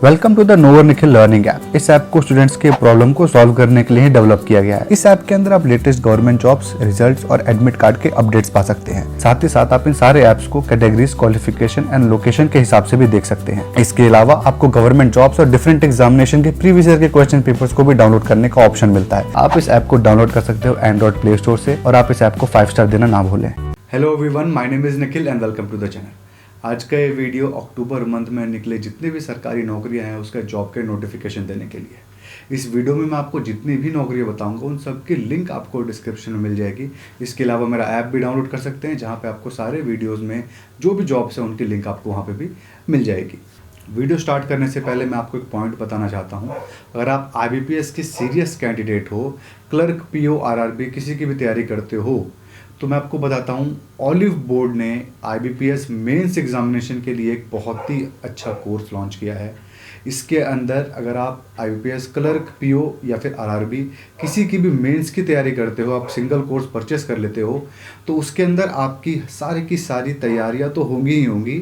Welcome to the Nover Nikhil learning app. इस app को students के प्रॉब्लम को सॉल्व करने के लिए डेवलप किया गया है। इस ऐप के अंदर आप लेटेस्ट गवर्नमेंट जॉब्स, रिजल्ट्स और एडमिट कार्ड के अपडेट्स पा सकते हैं। साथ ही साथ आप इन सारे ऐप्स को कैटेगरीज, क्वालिफिकेशन एंड लोकेशन के हिसाब से भी देख सकते हैं। इसके अलावा आपको गवर्नमेंट जॉब्स और डिफरेंट एग्जामिनेशन के प्रीवियस ईयर के क्वेश्चन पेपर्स को भी डाउनलोड करने का ऑप्शन मिलता है। आप इस ऐप को डाउनलोड कर सकते हो एंड्रॉइड प्ले स्टोर से और आप इस ऐप को 5 स्टार देना ना भूलें। Hello everyone, my name is Nikhil and welcome to the channel. आज का ये वीडियो अक्टूबर मंथ में निकले जितने भी सरकारी नौकरियां हैं उसका जॉब के नोटिफिकेशन देने के लिए। इस वीडियो में मैं आपको जितनी भी नौकरियां बताऊंगा उन सब की लिंक आपको डिस्क्रिप्शन में मिल जाएगी। इसके अलावा मेरा ऐप भी डाउनलोड कर सकते हैं जहां पे आपको सारे वीडियोस में जो भी जॉब्स हैं उनकी लिंक आपको वहां पे भी मिल जाएगी। वीडियो स्टार्ट करने से पहले मैं आपको एक पॉइंट बताना चाहता हूँ। अगर आप IBPS के सीरियस कैंडिडेट हो, क्लर्क, PO, RRB किसी की भी तैयारी करते हो, तो मैं आपको बताता हूँ ऑलिव बोर्ड ने IBPS मेंस एग्जामिनेशन के लिए एक बहुत ही अच्छा कोर्स लॉन्च किया है। इसके अंदर अगर आप IBPS क्लर्क, PO या फिर RRB किसी की भी मेंस की तैयारी करते हो, आप सिंगल कोर्स परचेस कर लेते हो, तो उसके अंदर आपकी सारी की सारी तैयारियां तो होंगी ही होंगी।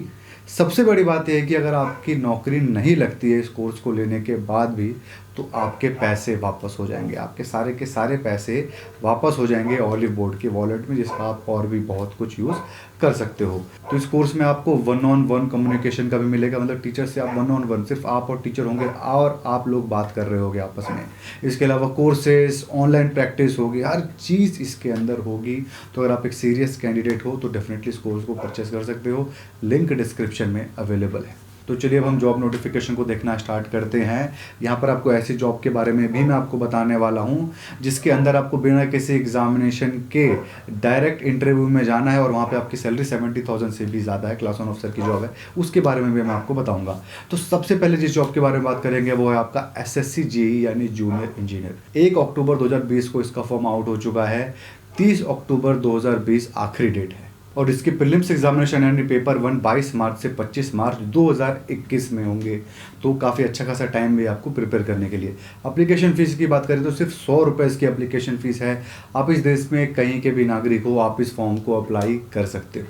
सबसे बड़ी बात यह है कि अगर आपकी नौकरी नहीं लगती है इस कोर्स को लेने के बाद भी, तो आपके पैसे वापस हो जाएंगे। आपके सारे के सारे पैसे वापस हो जाएंगे ऑलिव बोर्ड के वॉलेट में, जिसका आप और भी बहुत कुछ यूज़ कर सकते हो। तो इस कोर्स में आपको 1-on-1 कम्युनिकेशन का भी मिलेगा, मतलब टीचर से आप 1-on-1 सिर्फ आप और टीचर होंगे और आप लोग बात कर रहे होगे आपस में। इसके अलावा कोर्सेज, ऑनलाइन प्रैक्टिस होगी, हर चीज़ इसके अंदर होगी। तो अगर आप एक सीरियस कैंडिडेट हो तो डेफिनेटली इस कोर्स को परचेस कर सकते हो। लिंक डिस्क्रिप्शन में अवेलेबल है। तो चलिए अब हम जॉब नोटिफिकेशन को देखना स्टार्ट करते हैं। यहाँ पर आपको ऐसी जॉब के बारे में भी मैं आपको बताने वाला हूँ जिसके अंदर आपको बिना किसी एग्जामिनेशन के डायरेक्ट इंटरव्यू में जाना है और वहाँ पे आपकी सैलरी 70,000 से भी ज़्यादा है। क्लास 1 ऑफिसर की जॉब है, उसके बारे में भी मैं आपको बताऊँगा। तो सबसे पहले जिस जॉब के बारे में बात करेंगे वो है आपका SSC JEE यानी जूनियर इंजीनियर। 1 अक्टूबर 2020 को इसका फॉर्म आउट हो चुका है। 30 अक्टूबर 2020 आखिरी डेट है और इसके प्रीलिम्स एग्जामिनेशन यानी पेपर 1 22 मार्च से 25 मार्च 2021 में होंगे। तो काफ़ी अच्छा खासा टाइम भी आपको प्रिपेयर करने के लिए। एप्लीकेशन फ़ीस की बात करें तो सिर्फ 100 रुपये इसकी एप्लीकेशन फ़ीस है। आप इस देश में कहीं के भी नागरिक हो, आप इस फॉर्म को अप्लाई कर सकते हो।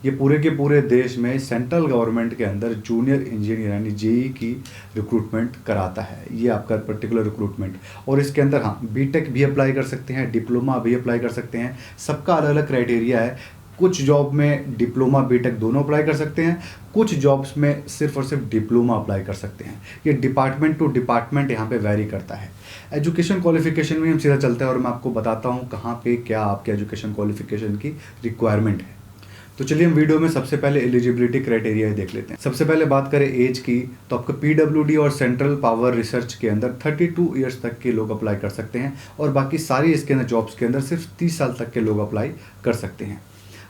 ये पूरे के पूरे देश में सेंट्रल गवर्नमेंट के अंदर जूनियर इंजीनियर यानी JEE की रिक्रूटमेंट कराता है। ये आपका पर्टिकुलर रिक्रूटमेंट, और इसके अंदर हाँ BTech भी अप्लाई कर सकते हैं, डिप्लोमा भी अप्लाई कर सकते हैं। सबका अलग अलग क्राइटेरिया है। कुछ जॉब में डिप्लोमा BTech दोनों अप्लाई कर सकते हैं, कुछ जॉब्स में सिर्फ और सिर्फ डिप्लोमा अप्लाई कर सकते हैं। ये डिपार्टमेंट टू डिपार्टमेंट यहाँ पे वैरी करता है। एजुकेशन क्वालिफिकेशन में हम सीधा चलते हैं और मैं आपको बताता हूँ कहाँ पे क्या आपके एजुकेशन क्वालिफिकेशन की रिक्वायरमेंट है। तो चलिए हम वीडियो में सबसे पहले एलिजिबिलिटी क्राइटेरिया देख लेते हैं। सबसे पहले बात करें एज की, तो आपका PWD और सेंट्रल पावर रिसर्च के अंदर 32 ईयर्स तक के लोग अप्लाई कर सकते हैं और बाकी सारी इसके अंदर जॉब्स के अंदर सिर्फ 30 साल तक के लोग अप्लाई कर सकते हैं।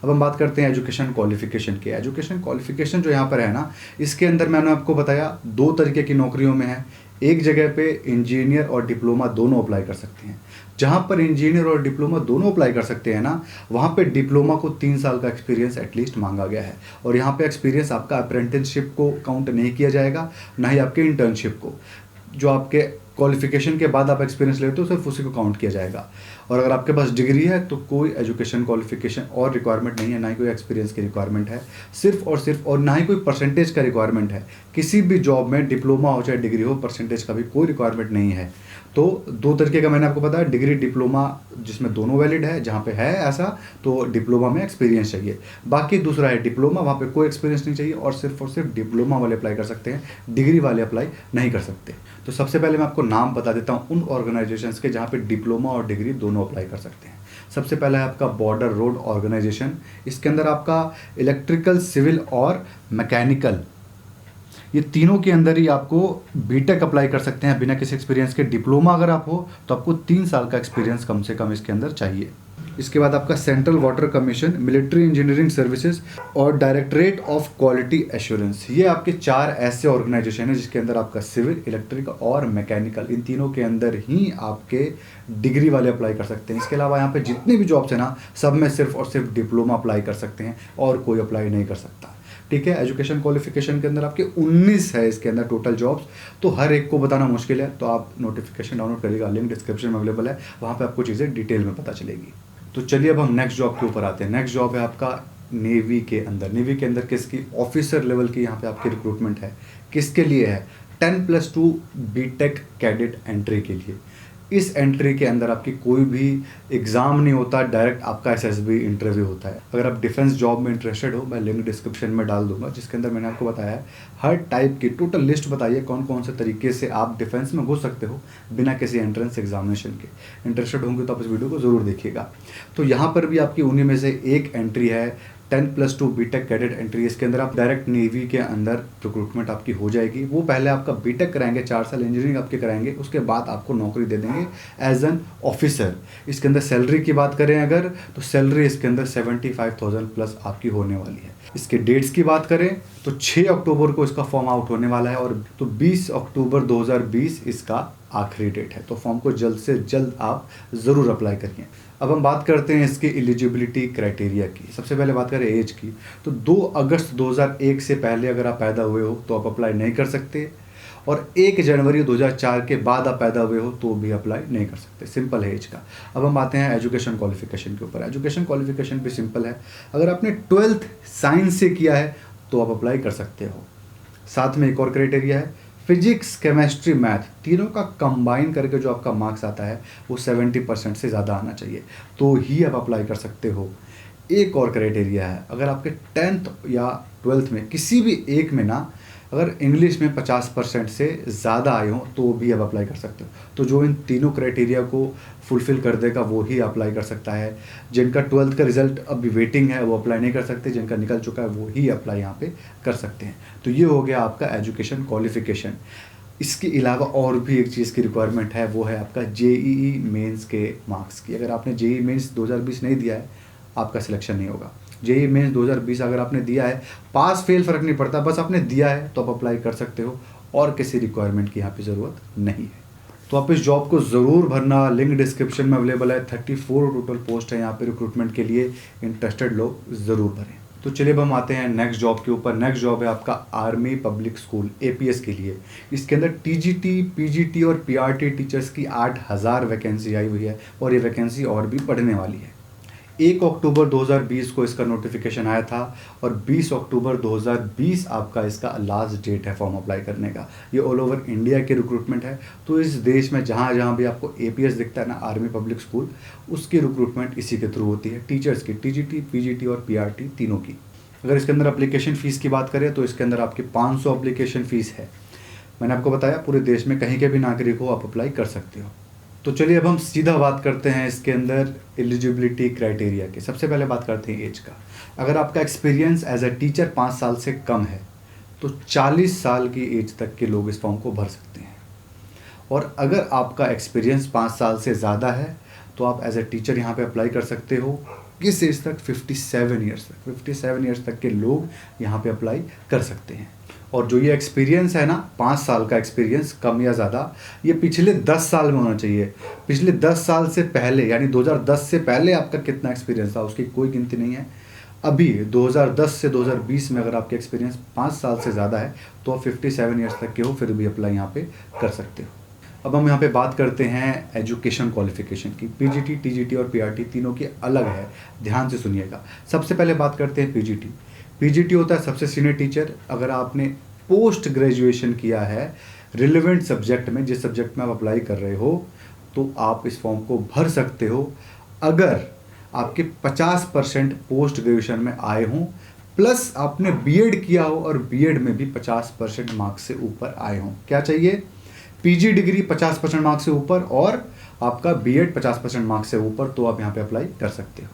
अब हम बात करते हैं एजुकेशन क्वालिफिकेशन की। एजुकेशन क्वालिफिकेशन जो यहाँ पर है ना, इसके अंदर मैंने आपको बताया 2 तरीके की नौकरियों में है। एक जगह पे इंजीनियर और डिप्लोमा दोनों अप्लाई कर सकते हैं। जहाँ पर इंजीनियर और डिप्लोमा दोनों अप्लाई कर सकते हैं ना, वहाँ पे डिप्लोमा को 3 साल का एक्सपीरियंस एटलीस्ट मांगा गया है। और यहाँ पे एक्सपीरियंस आपका अप्रेंटिसशिप को काउंट नहीं किया जाएगा, ना ही आपके इंटर्नशिप को। जो आपके क्वालिफिकेशन के बाद आप एक्सपीरियंस लेते हो सिर्फ उसी को काउंट किया जाएगा। और अगर आपके पास डिग्री है तो कोई एजुकेशन क्वालिफिकेशन और रिक्वायरमेंट नहीं है, ना ही कोई एक्सपीरियंस की रिक्वायरमेंट है, सिर्फ और सिर्फ, और ना ही कोई परसेंटेज का रिक्वायरमेंट है। किसी भी जॉब में डिप्लोमा हो चाहे डिग्री हो, परसेंटेज का भी कोई रिक्वायरमेंट नहीं है। तो 2 तरीके का मैंने आपको बताया, डिग्री डिप्लोमा जिसमें दोनों वैलिड है, जहाँ पे है ऐसा तो डिप्लोमा में एक्सपीरियंस चाहिए। बाकी दूसरा है डिप्लोमा, वहाँ पे कोई एक्सपीरियंस नहीं चाहिए और सिर्फ डिप्लोमा वाले अप्लाई कर सकते हैं, डिग्री वाले अप्लाई नहीं कर सकते। तो सबसे पहले मैं आपको नाम बता देता हूँ उन ऑर्गेनाइजेशंस के जहाँ पे डिप्लोमा और डिग्री दोनों अप्लाई कर सकते हैं। सबसे पहला है आपका बॉर्डर रोड ऑर्गेनाइजेशन। इसके अंदर आपका इलेक्ट्रिकल, सिविल और मैकेनिकल, ये तीनों के अंदर ही आपको BTech अप्लाई कर सकते हैं बिना किसी एक्सपीरियंस के। डिप्लोमा अगर आप हो तो आपको 3 साल का एक्सपीरियंस कम से कम इसके अंदर चाहिए। इसके बाद आपका central water commission, military engineering services और डायरेक्टरेट ऑफ क्वालिटी एश्योरेंस। ये आपके 4 ऐसे ऑर्गेनाइजेशन हैं जिसके अंदर आपका सिविल, इलेक्ट्रिकल और मैकेनिकल, इन तीनों के अंदर ही आपके डिग्री वाले अप्लाई कर सकते हैं। इसके अलावा यहाँ पे जितने भी जॉब्स हैं ना, सब में सिर्फ और सिर्फ डिप्लोमा अप्लाई कर सकते हैं और कोई अप्लाई नहीं कर सकता। ठीक है, एजुकेशन क्वालिफिकेशन के अंदर आपके 19 है इसके अंदर टोटल जॉब्स। तो हर एक को बताना मुश्किल है, तो आप नोटिफिकेशन डाउनलोड करिएगा, लिंक डिस्क्रिप्शन में अवेलेबल है, वहाँ पे आपको चीज़ें डिटेल में पता चलेगी। तो चलिए अब हम नेक्स्ट जॉब के ऊपर आते हैं। नेक्स्ट जॉब है आपका नेवी के अंदर। नेवी के अंदर किसकी? ऑफिसर लेवल की यहाँ पे आपकी रिक्रूटमेंट है। किसके लिए है? 10+2 बीटेक कैडेट एंट्री के लिए। इस एंट्री के अंदर आपकी कोई भी एग्ज़ाम नहीं होता, डायरेक्ट आपका एसएसबी इंटरव्यू होता है। अगर आप डिफेंस जॉब में इंटरेस्टेड हो, मैं लिंक डिस्क्रिप्शन में डाल दूंगा, जिसके अंदर मैंने आपको बताया है हर टाइप की टोटल लिस्ट बताइए कौन कौन से तरीके से आप डिफेंस में घुस सकते हो बिना किसी एंट्रेंस एग्जामिनेशन के। इंटरेस्टेड होंगे तो आप इस वीडियो को ज़रूर देखिएगा। तो यहाँ पर भी आपकी उन्हीं में से एक एंट्री है 10+2 बीटेक कैडेट एंट्री। इसके अंदर आप डायरेक्ट नेवी के अंदर रिक्रूटमेंट आपकी हो जाएगी। वो पहले आपका बीटेक कराएंगे, 4 साल इंजीनियरिंग आपके कराएंगे, उसके बाद आपको नौकरी दे देंगे एज एन ऑफिसर। इसके अंदर सैलरी की बात करें अगर, तो सैलरी इसके अंदर 75,000 प्लस आपकी होने वाली है। इसके डेट्स की बात करें तो 6 अक्टूबर को इसका फॉर्म आउट होने वाला है और तो 20 अक्टूबर 2020 इसका आखिरी डेट है। तो फॉर्म को जल्द से जल्द आप ज़रूर अप्लाई करिए। अब हम बात करते हैं इसके एलिजिबिलिटी क्राइटेरिया की। सबसे पहले बात करें एज की, तो 2 अगस्त 2001 से पहले अगर आप पैदा हुए हो तो आप अप्लाई नहीं कर सकते, और 1 जनवरी 2004 के बाद आप पैदा हुए हो तो भी अप्लाई नहीं कर सकते। सिंपल है एज का। अब हम आते हैं एजुकेशन क्वालिफिकेशन के ऊपर। एजुकेशन क्वालिफिकेशन भी सिंपल है, अगर आपने 12th साइंस से किया है तो आप अप्लाई कर सकते हो। साथ में एक और क्राइटेरिया है, फिजिक्स केमिस्ट्री मैथ तीनों का कंबाइन करके जो आपका मार्क्स आता है वो 70% से ज़्यादा आना चाहिए, तो ही आप अप्लाई कर सकते हो। एक और क्राइटेरिया है, अगर आपके 10th या 12th में किसी भी एक में ना अगर इंग्लिश में 50% से ज़्यादा आए हों तो भी आप अप्लाई कर सकते हो। तो जो इन तीनों क्राइटेरिया को फुलफ़िल कर देगा वो ही अप्लाई कर सकता है। जिनका 12th का रिजल्ट अभी वेटिंग है वो अप्लाई नहीं कर सकते, जिनका निकल चुका है वो ही अप्लाई यहाँ पे कर सकते हैं। तो ये हो गया आपका एजुकेशन क्वालिफिकेशन। इसके अलावा और भी एक चीज़ की रिक्वायरमेंट है, वो है आपका जेईई मेंस के मार्क्स की। अगर आपने जेईई मेंस 2020 नहीं दिया है आपका सिलेक्शन नहीं होगा। जेईई मेंस 2020 अगर आपने दिया है, पास फेल फ़र्क नहीं पड़ता, बस आपने दिया है तो आप अप्लाई कर सकते हो, और किसी रिक्वायरमेंट की यहाँ पे ज़रूरत नहीं है। तो आप इस जॉब को ज़रूर भरना, लिंक डिस्क्रिप्शन में अवेलेबल है। 34 टोटल पोस्ट है यहाँ पे रिक्रूटमेंट के लिए, इंटरेस्टेड लोग ज़रूर भरें। तो चलिए अब हम आते हैं नेक्स्ट जॉब के ऊपर। नेक्स्ट जॉब है आपका आर्मी पब्लिक स्कूल एपीएस के लिए। इसके अंदर टीजीटी, पीजीटी और पीआरटी टीचर्स की 8,000 वैकेंसी आई हुई है, और ये वैकेंसी और भी बढ़ने वाली है। 1 अक्टूबर 2020 को इसका नोटिफिकेशन आया था, और 20 अक्टूबर 2020 आपका इसका लास्ट डेट है फॉर्म अप्लाई करने का। ये ऑल ओवर इंडिया के रिक्रूटमेंट है, तो इस देश में जहाँ जहाँ भी आपको एपीएस दिखता है ना, आर्मी पब्लिक स्कूल, उसकी रिक्रूटमेंट इसी के थ्रू होती है। टीचर्स की, टीजीटी, पीजीटी और पीआरटी तीनों की। अगर इसके अंदर एप्लीकेशन फ़ीस की बात करें तो इसके अंदर आपकी 500 एप्लीकेशन फ़ीस है। मैंने आपको बताया पूरे देश में कहीं के भी नागरिक हो आप अप्लाई कर सकते हो। तो चलिए अब हम सीधा बात करते हैं इसके अंदर एलिजिबिलिटी क्राइटेरिया की। सबसे पहले बात करते हैं एज का। अगर आपका एक्सपीरियंस एज अ टीचर 5 साल से कम है तो 40 साल की एज तक के लोग इस फॉर्म को भर सकते हैं, और अगर आपका एक्सपीरियंस 5 साल से ज़्यादा है तो आप एज अ टीचर यहाँ पे अप्लाई कर सकते हो। किस एज तक? 57 ईयर्स तक। 57 ईयर्स तक के लोग यहाँ पे अप्लाई कर सकते हैं। और जो ये एक्सपीरियंस है ना, 5 साल का एक्सपीरियंस कम या ज़्यादा, ये पिछले 10 साल में होना चाहिए। पिछले 10 साल से पहले यानी 2010 से पहले आपका कितना एक्सपीरियंस था उसकी कोई गिनती नहीं है। अभी 2010 से 2020 में अगर आपके एक्सपीरियंस 5 साल से ज़्यादा है तो आप 57 ईयर्स तक के हो, फिर भी अप्लाई यहाँ पे कर सकते हो। अब हम यहाँ पे बात करते हैं एजुकेशन क्वालिफिकेशन की। पीजीटी, टीजीटी और पीआरटी तीनों की अलग है, ध्यान से सुनिएगा। सबसे पहले बात करते हैं पीजीटी। पीजीटी होता है सबसे सीनियर टीचर। अगर आपने पोस्ट ग्रेजुएशन किया है रिलेवेंट सब्जेक्ट में, जिस सब्जेक्ट में आप अप्लाई कर रहे हो, तो आप इस फॉर्म को भर सकते हो अगर आपके 50% पोस्ट ग्रेजुएशन में आए हों, प्लस आपने बीएड किया हो और बीएड में भी 50% मार्क्स से ऊपर आए हों। क्या चाहिए? पीजी डिग्री 50% मार्क्स से ऊपर और आपका बीएड 50% मार्क्स से ऊपर, तो आप यहाँ पे अप्लाई कर सकते हो।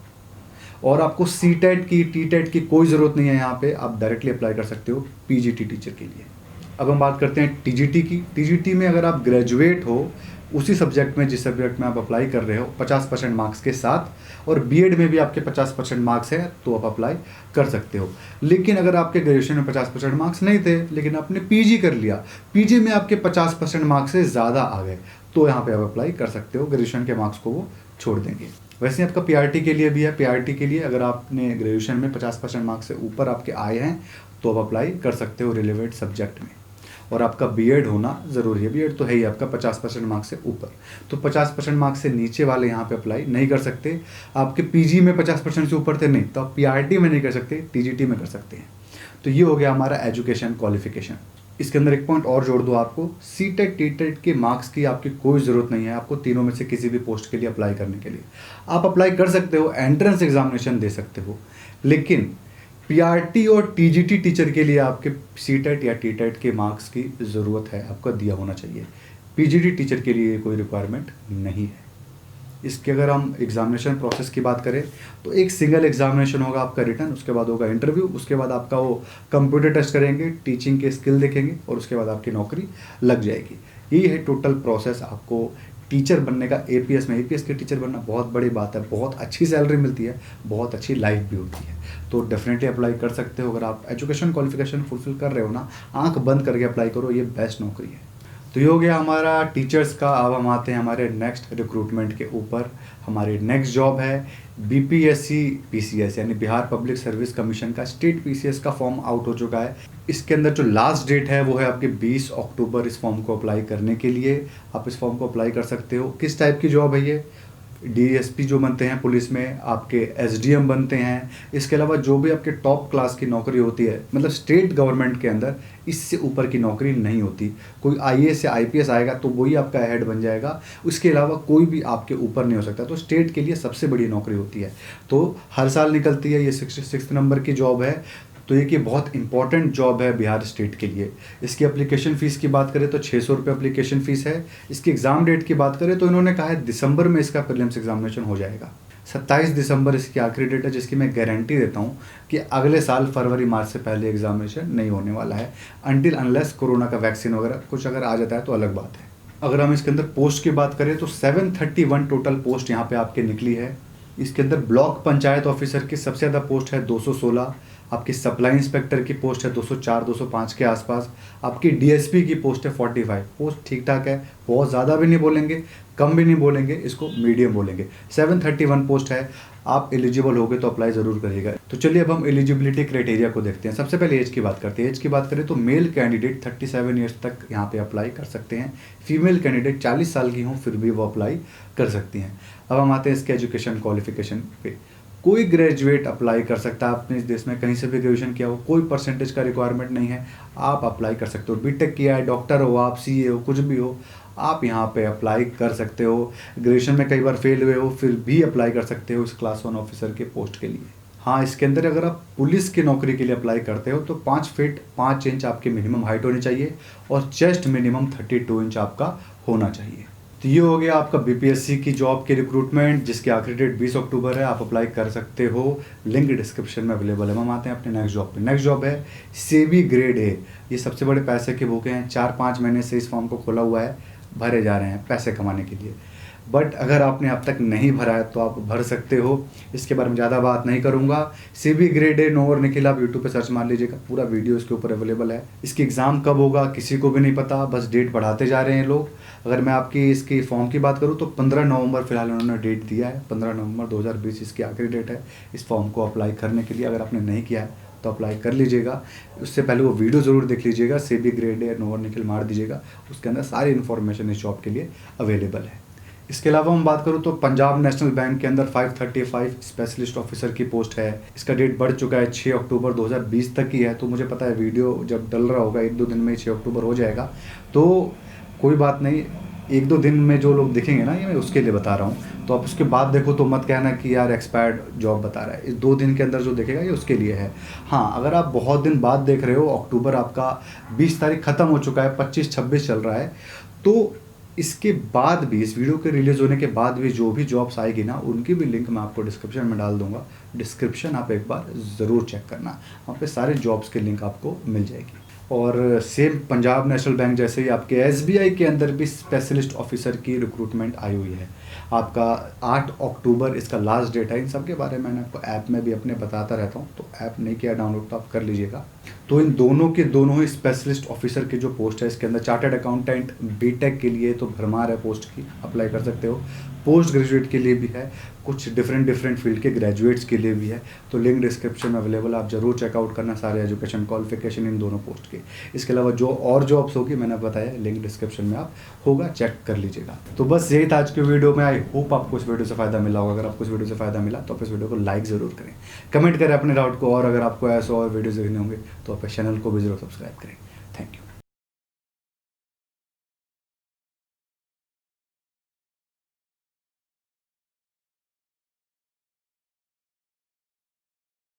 और आपको सीटेट की, टीटेट की कोई ज़रूरत नहीं है, यहाँ पे आप डायरेक्टली अप्लाई कर सकते हो पीजीटी टीचर के लिए। अब हम बात करते हैं टीजीटी की। टीजीटी में अगर आप ग्रेजुएट हो उसी सब्जेक्ट में जिस सब्जेक्ट में आप अप्लाई कर रहे हो 50% मार्क्स के साथ, और बीएड में भी आपके 50% मार्क्स है, तो आप अप्लाई कर सकते हो। लेकिन अगर आपके ग्रेजुएशन में 50% मार्क्स नहीं थे लेकिन आपने पीजी कर लिया, पीजी में आपके 50% मार्क्स से ज़्यादा आ गए, तो यहाँ पे आप अप्लाई कर सकते हो। ग्रेजुएशन के मार्क्स को वो छोड़ देंगे। वैसे आपका पीआरटी के लिए भी है। पीआरटी के लिए अगर आपने ग्रेजुएशन में 50% मार्क्स से ऊपर आपके आए हैं तो आप अप्लाई कर सकते हो रिलेवेंट सब्जेक्ट में, और आपका बीएड होना ज़रूरी है। बीएड तो है ही आपका 50% मार्क्स से ऊपर, तो 50% मार्क्स से नीचे वाले यहाँ पे अप्लाई नहीं कर सकते। आपके पीजी में 50% से ऊपर थे नहीं, तो आप पीआरटी में नहीं कर सकते, टीजीटी में कर सकते हैं। तो ये हो गया हमारा एजुकेशन क्वालिफिकेशन। इसके अंदर एक पॉइंट और जोड़ दो, आपको सीटेट टीटेट के मार्क्स की आपकी कोई ज़रूरत नहीं है आपको तीनों में से किसी भी पोस्ट के लिए अप्लाई करने के लिए। आप अप्लाई कर सकते हो, एंट्रेंस एग्जामिनेशन दे सकते हो, लेकिन पीआरटी और टीजीटी टीचर के लिए आपके सीटेट या टीटेट के मार्क्स की ज़रूरत है, आपका दिया होना चाहिए। पीजीटी टीचर के लिए कोई रिक्वायरमेंट नहीं है। इसके अगर हम एग्जामिनेशन प्रोसेस की बात करें तो एक सिंगल एग्जामिनेशन होगा आपका रिटर्न, उसके बाद होगा इंटरव्यू, उसके बाद आपका वो कंप्यूटर टेस्ट करेंगे, टीचिंग के स्किल देखेंगे और उसके बाद आपकी नौकरी लग जाएगी। यही है टोटल प्रोसेस आपको टीचर बनने का। एपीएस में, एपीएस के टीचर बनना बहुत बड़ी बात है, बहुत अच्छी सैलरी मिलती है, बहुत अच्छी लाइफ भी होती है, तो डेफिनेटली अप्लाई कर सकते हो। अगर आप एजुकेशन क्वालिफिकेशन फुलफिल कर रहे हो ना, आंख बंद करके अप्लाई करो, ये बेस्ट नौकरी है। तो ये हो गया हमारा टीचर्स का। अब हम आते हैं हमारे नेक्स्ट रिक्रूटमेंट के ऊपर। हमारी नेक्स्ट जॉब है बीपीएससी पीसीएस, यानी बिहार पब्लिक सर्विस कमीशन का स्टेट पीसीएस का फॉर्म आउट हो चुका है। इसके अंदर जो लास्ट डेट है वो है आपके 20 अक्टूबर इस फॉर्म को अप्लाई करने के लिए। आप इस फॉर्म को अप्लाई कर सकते हो। किस टाइप की जॉब है ये? डीएसपी जो बनते हैं पुलिस में, आपके एसडीएम बनते हैं, इसके अलावा जो भी आपके टॉप क्लास की नौकरी होती है, मतलब स्टेट गवर्नमेंट के अंदर इससे ऊपर की नौकरी नहीं होती। कोई आईएएस या आईपीएस आएगा तो वही आपका हेड बन जाएगा, उसके अलावा कोई भी आपके ऊपर नहीं हो सकता। तो स्टेट के लिए सबसे बड़ी नौकरी होती है, तो हर साल निकलती है। ये 66 नंबर की जॉब है, तो ये कि बहुत इंपॉर्टेंट जॉब है बिहार स्टेट के लिए। इसकी एप्लीकेशन फ़ीस की बात करें तो 600 रुपये एप्लीकेशन फ़ीस है। इसकी एग्ज़ाम डेट की बात करें तो इन्होंने कहा है दिसंबर में इसका प्रीलिम्स एग्जामिनेशन हो जाएगा। 27 दिसंबर इसकी आखिरी डेट है, जिसकी मैं गारंटी देता हूँ कि अगले साल फरवरी मार्च से पहले एग्जामिनेशन नहीं होने वाला है, अनटिल अनलेस कोरोना का वैक्सीन वगैरह कुछ अगर आ जाता है तो अलग बात है। अगर हम इसके अंदर पोस्ट की बात करें तो 731 टोटल पोस्ट यहाँ पे आपके निकली है। इसके अंदर ब्लॉक पंचायत ऑफिसर की सबसे ज़्यादा पोस्ट है 216, आपकी सप्लाई इंस्पेक्टर की पोस्ट है 204-205 के आसपास, आपकी डीएसपी की पोस्ट है 45। पोस्ट ठीक ठाक है, बहुत ज़्यादा भी नहीं बोलेंगे, कम भी नहीं बोलेंगे, इसको मीडियम बोलेंगे। 731 पोस्ट है। आप एलिजिबल होगे तो अप्लाई ज़रूर करिएगा। तो चलिए अब हम एलिजिबिलिटी क्राइटेरिया को देखते हैं। सबसे पहले एज की बात करते हैं। एज की बात करें तो मेल कैंडिडेट 37 ईयर्स तक यहाँ पे अप्लाई कर सकते हैं। फीमेल कैंडिडेट 40 साल की हों फिर भी वो अप्लाई कर सकती हैं। अब हम आते हैं इसके एजुकेशन क्वालिफिकेशन पे। कोई ग्रेजुएट अप्लाई कर सकता है, आपने इस देश में कहीं से भी ग्रेजुएशन किया हो, कोई परसेंटेज का रिक्वायरमेंट नहीं है, आप अप्लाई कर सकते हो। बीटेक किया है, डॉक्टर हो आप, सीए हो, कुछ भी हो, आप यहाँ पे अप्लाई कर सकते हो। ग्रेजुएशन में कई बार फेल हुए हो फिर भी अप्लाई कर सकते हो इस क्लास 1 ऑफिसर के पोस्ट के लिए। हाँ, इसके अंदर अगर आप पुलिस की नौकरी के लिए अप्लाई करते हो तो 5 फीट 5 इंच आपकी मिनिमम हाइट होनी चाहिए और चेस्ट मिनिमम 32 इंच आपका होना चाहिए। तो ये हो गया आपका बीपीएससी की जॉब के रिक्रूटमेंट, जिसकी आखिरी डेट 20 अक्टूबर है। आप अप्लाई कर सकते हो, लिंक डिस्क्रिप्शन में अवेलेबल है। हम आते हैं अपने नेक्स्ट जॉब पे। नेक्स्ट जॉब है सेबी ग्रेड ए। ये सबसे बड़े पैसे के भूखे हैं, 4-5 महीने से इस फॉर्म को खोला हुआ है, भरे जा रहे हैं पैसे कमाने के लिए। बट अगर आपने अब तक नहीं भरा है तो आप भर सकते हो। इसके बारे में ज़्यादा बात नहीं करूँगा। सेबी ग्रेड ए नो और निखिल, आप यूट्यूब पे सर्च मार लीजिएगा, पूरा वीडियो इसके ऊपर अवेलेबल है। इसकी एग्ज़ाम कब होगा किसी को भी नहीं पता, बस डेट बढ़ाते जा रहे हैं लोग। अगर मैं आपकी इसकी फॉर्म की बात करूँ तो 15 नवंबर फिलहाल उन्होंने डेट दिया है। 15 नवंबर 2020 इसकी आखिरी डेट है इस फॉर्म को अप्लाई करने के लिए। अगर आपने नहीं किया है तो अप्लाई कर लीजिएगा। उससे पहले वो वीडियो ज़रूर देख लीजिएगा, सेबी ग्रेड ए नो और निखिल मार दीजिएगा, उसके अंदर सारी इन्फॉर्मेशन इस जॉब के लिए अवेलेबल है। इसके अलावा हम बात करूँ तो पंजाब नेशनल बैंक के अंदर 535 स्पेशलिस्ट ऑफिसर की पोस्ट है। इसका डेट बढ़ चुका है, 6 अक्टूबर 2020 तक की है। तो मुझे पता है वीडियो जब डल रहा होगा 1-2 दिन में 6 अक्टूबर हो जाएगा, तो कोई बात नहीं, 1-2 दिन में जो लोग देखेंगे ना, ये मैं उसके लिए बता रहा हूँ। तो आप उसके बाद देखो तो मत कहना कि यार एक्सपायर्ड जॉब बता रहा है। इस 2 दिन के अंदर जो देखेगा ये उसके लिए है। हाँ, अगर आप बहुत दिन बाद देख रहे हो, अक्टूबर आपका 20 तारीख ख़त्म हो चुका है, 25-26 चल रहा है, तो इसके बाद भी, इस वीडियो के रिलीज़ होने के बाद भी जो भी जॉब्स आएगी ना, उनकी भी लिंक मैं आपको डिस्क्रिप्शन में डाल दूंगा। डिस्क्रिप्शन आप एक बार ज़रूर चेक करना, वहाँ पे सारे जॉब्स के लिंक आपको मिल जाएगी। और सेम पंजाब नेशनल बैंक जैसे ही आपके एसबीआई के अंदर भी स्पेशलिस्ट ऑफिसर की रिक्रूटमेंट आई हुई है। आपका 8 अक्टूबर इसका लास्ट डेट है। इन सब के बारे में मैंने आपको ऐप में भी अपने बताता रहता हूँ, तो ऐप नहीं किया डाउनलोड तो आप कर लीजिएगा। तो इन दोनों के दोनों ही स्पेशलिस्ट ऑफिसर की जो पोस्ट है, इसके अंदर चार्टर्ड अकाउंटेंट बीटेक के लिए तो भरमार है पोस्ट की, अप्लाई कर सकते हो। पोस्ट ग्रेजुएट के लिए भी है, कुछ डिफरेंट फील्ड के ग्रेजुएट्स के लिए भी है। तो लिंक डिस्क्रिप्शन में अवेलेबल, आप जरूर चेकआउट करना सारे एजुकेशन क्वालिफिकेशन इन दोनों पोस्ट के। इसके अलावा जो और जॉब्स होगी मैंने बताया, लिंक डिस्क्रिप्शन में आप होगा, चेक कर लीजिएगा। तो बस यही था आज के वीडियो में। आई होप आपको इस वीडियो से फ़ायदा मिला होगा। अगर आपको इस वीडियो से फ़ायदा मिला तो आप इस वीडियो को लाइक ज़रूर करें, कमेंट करें अपने डाउट को, और अगर आपको ऐसे और वीडियोज़ देखने होंगे तो आप चैनल को भी जरूर सब्सक्राइब करें।